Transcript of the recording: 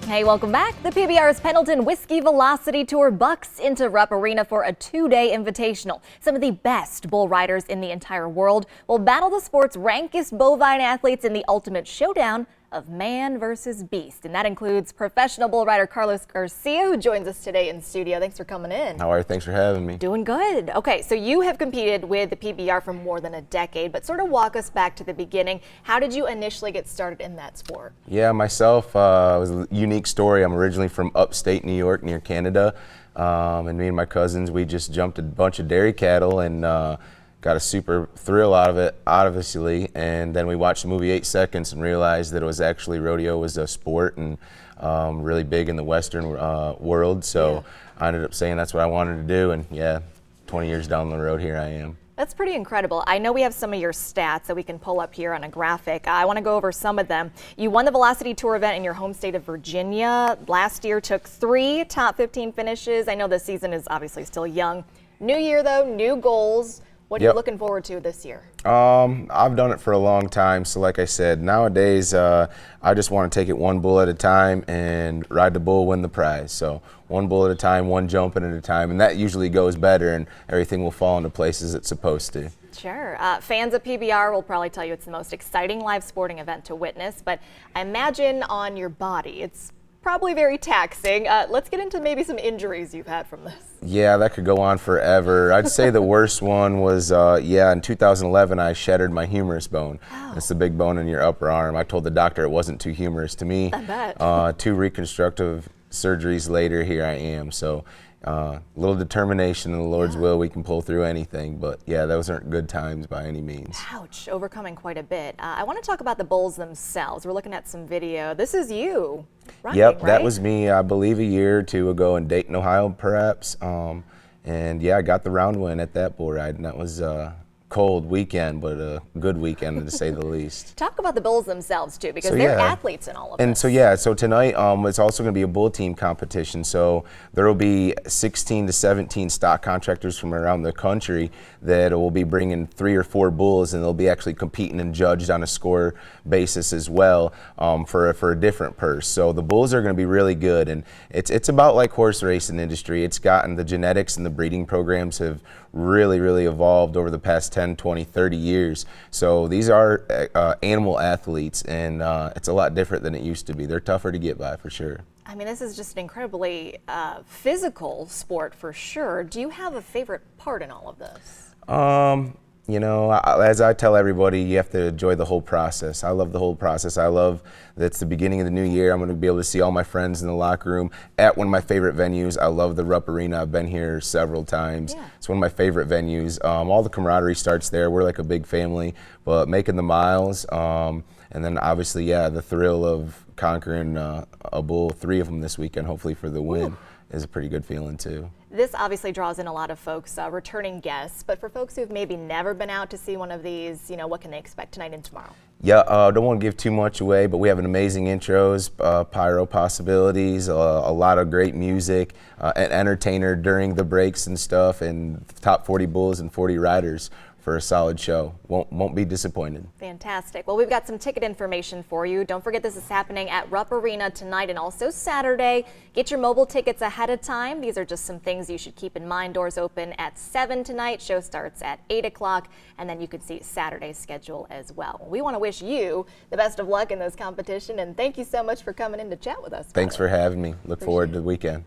Hey, welcome back. The PBR's Pendleton Whiskey Velocity Tour bucks into Rupp Arena for a two-day invitational. Some of the best bull riders in the entire world will battle the sport's rankest bovine athletes in the ultimate showdown of man versus beast. And that includes professional bull rider Carlos Garcia, who joins us today in studio. Thanks for coming in. How are you? Thanks for having me. Doing good. Okay, so you have competed with the PBR for more than a decade, but sort of walk us back to the beginning. How did you initially get started in that sport? Yeah, myself, it was a unique story. I'm originally from upstate New York near Canada, and me and my cousins, we just jumped a bunch of dairy cattle and got a super thrill out of it, obviously, and then we watched the movie 8 Seconds and realized that it was actually, rodeo was a sport and really big in the Western world, so I ended up saying that's what I wanted to do, and yeah, 20 years down the road, here I am. That's pretty incredible. I know we have some of your stats that we can pull up here on a graphic. I want to go over some of them. You won the Velocity Tour event in your home state of Virginia. Last year took 3 top 15 finishes. I know the season is obviously still young. New year though, new goals. What are you looking forward to this year? I've done it for a long time, so like I said, nowadays I just want to take it one bull at a time and ride the bull, win the prize. So one bull at a time, one jumping at a time, and that usually goes better and everything will fall into place as it's supposed to. Sure. Fans of PBR will probably tell you it's the most exciting live sporting event to witness, but I imagine on your body it's probably very taxing. Let's get into maybe some injuries you've had from this. Yeah, that could go on forever. I'd say the worst one was, in 2011 I shattered my humerus bone. Oh. It's the big bone in your upper arm. I told the doctor it wasn't too humerus to me. I bet. 2 reconstructive surgeries later, here I am. So a little determination in the Lord's will, we can pull through anything, but yeah, those aren't good times by any means. Ouch, overcoming quite a bit. I want to talk about the bulls themselves. We're looking at some video. This is you running, Yep, right? That was me, I believe a year or 2 ago in Dayton, Ohio, perhaps. And yeah, I got the round win at that bull ride, and that was cold weekend, but a good weekend to say the least. Talk about the bulls themselves too, because they're athletes in all of and this. So tonight it's also going to be a bull team competition. So there will be 16 to 17 stock contractors from around the country that will be bringing 3 or 4 bulls, and they'll be actually competing and judged on a score basis as well for a different purse. So the bulls are going to be really good, and it's about like horse racing industry. It's gotten the genetics and the breeding programs have really evolved over the past 10, 20, 30 years. So these are animal athletes, and it's a lot different than it used to be. They're tougher to get by for sure. I mean, this is just an incredibly physical sport for sure. Do you have a favorite part in all of this? You know, as I tell everybody, you have to enjoy the whole process. I love the whole process. I love that it's the beginning of the new year. I'm going to be able to see all my friends in the locker room at one of my favorite venues. I love the Rupp Arena. I've been here several times. Yeah. It's one of my favorite venues. All the camaraderie starts there. We're like a big family, but making the miles, and then obviously, the thrill of conquering a bull, 3 of them this weekend, hopefully for the win, is a pretty good feeling too. This obviously draws in a lot of folks, returning guests, but for folks who've maybe never been out to see one of these, what can they expect tonight and tomorrow? Yeah, don't want to give too much away, but we have an amazing intros, pyro possibilities, a lot of great music, an entertainer during the breaks and stuff, and top 40 bulls and 40 riders for a solid show. Won't be disappointed. Fantastic. Well, we've got some ticket information for you. Don't forget this is happening at Rupp Arena tonight and also Saturday. Get your mobile tickets ahead of time. These are just some things you should keep in mind. Doors open at 7 tonight. Show starts at 8 o'clock, and then you can see Saturday's schedule as well. We want to wish you the best of luck in this competition, and thank you so much for coming in to chat with us. Thanks for having me. Look forward to the weekend.